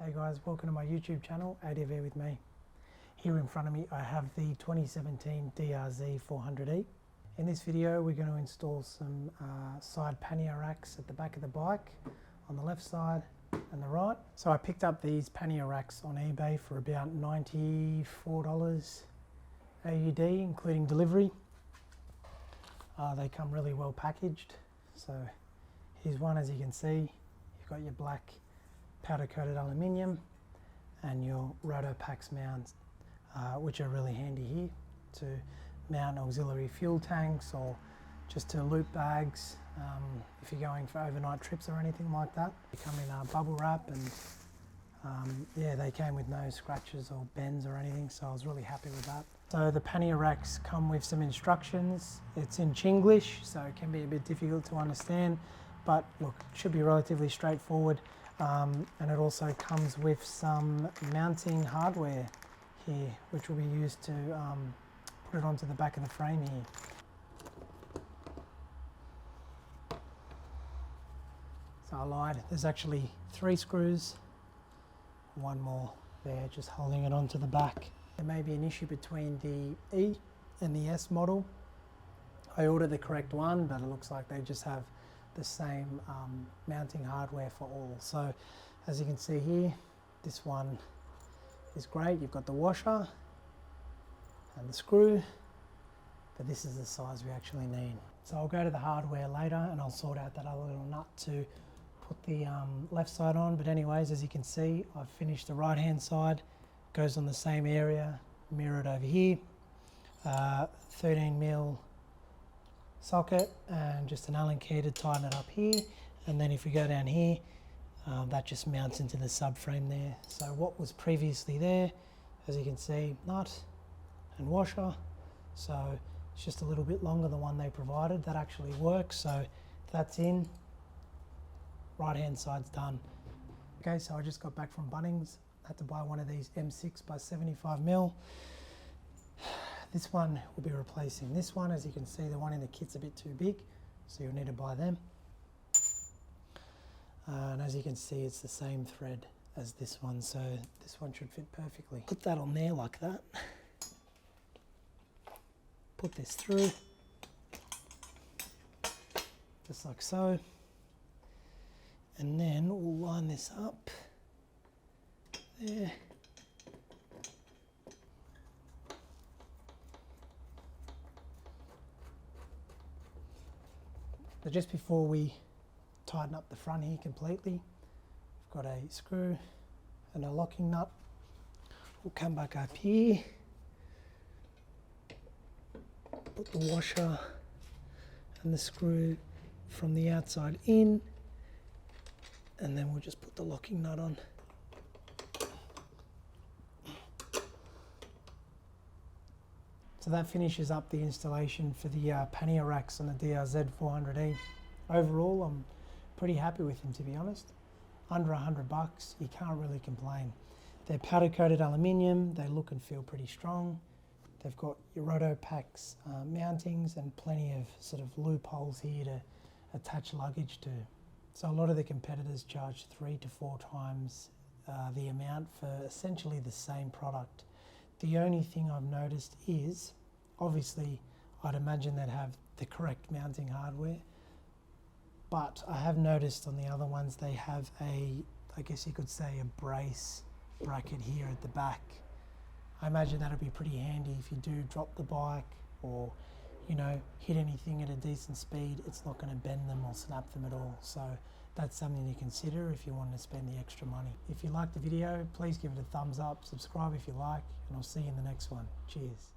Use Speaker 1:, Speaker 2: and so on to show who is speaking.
Speaker 1: Hey guys, welcome to my YouTube channel, ADV with me. Here in front of me I have the 2017 DRZ 400e. In this video we're going to install some side pannier racks at the back of the bike on the left side and the right. So I picked up these pannier racks on eBay for about $94 AUD including delivery. They come really well packaged. So here's one. As you can see, you've got your black powder coated aluminium and your Rotopax mounts, which are really handy here to mount auxiliary fuel tanks or just to loop bags if you're going for overnight trips or anything like that. They come in bubble wrap and yeah, they came with no scratches or bends or anything, so I was really happy with that. So the pannier racks come with some instructions. It's in Chinglish, so it can be a bit difficult to understand, but look, it should be relatively straightforward. And it also comes with some mounting hardware here, which will be used to put it onto the back of the frame here. So I lied, there's actually 3 screws, one more there just holding it onto the back. There may be an issue between the E and the S model. I ordered the correct one, but it looks like they just have the same mounting hardware for all. So as you can see here, this one is great. You've got the washer and the screw, but this is the size we actually need. So I'll go to the hardware later and I'll sort out that other little nut to put the left side on. But anyways, as you can see, I've finished the right hand side. Goes on the same area, mirrored over here. 13mm socket and just an Allen key to tighten it up here, and then if we go down here, that just mounts into the subframe there. So what was previously there, as you can see, nut and washer, so it's just a little bit longer than the one they provided. That actually works, so that's in, right hand side's done. Okay, so I just got back from Bunnings, had to buy one of these M6 by 75mm. This one will be replacing this one. As you can see, the one in the kit's a bit too big, so you'll need to buy them. And as you can see, it's the same thread as this one, so this one should fit perfectly. Put that on there like that. Put this through, just like so. And then we'll line this up there. But just before we tighten up the front here completely, we've got a screw and a locking nut. We'll come back up here, put the washer and the screw from the outside in, and then we'll just put the locking nut on. So that finishes up the installation for the pannier racks on the DRZ 400e. Overall, I'm pretty happy with them, to be honest. Under $100, you can't really complain. They're powder coated aluminium, they look and feel pretty strong. They've got your Rotopax mountings and plenty of sort of loopholes here to attach luggage to. So a lot of the competitors charge 3 to 4 times the amount for essentially the same product. The only thing I've noticed is, obviously, I'd imagine they'd have the correct mounting hardware, but I have noticed on the other ones they have a, I guess you could say, a brace bracket here at the back. I imagine that'll be pretty handy if you do drop the bike or, you know, hit anything at a decent speed. It's not going to bend them or snap them at all. So that's something to consider if you want to spend the extra money. If you liked the video, please give it a thumbs up, subscribe if you like, and I'll see you in the next one. Cheers.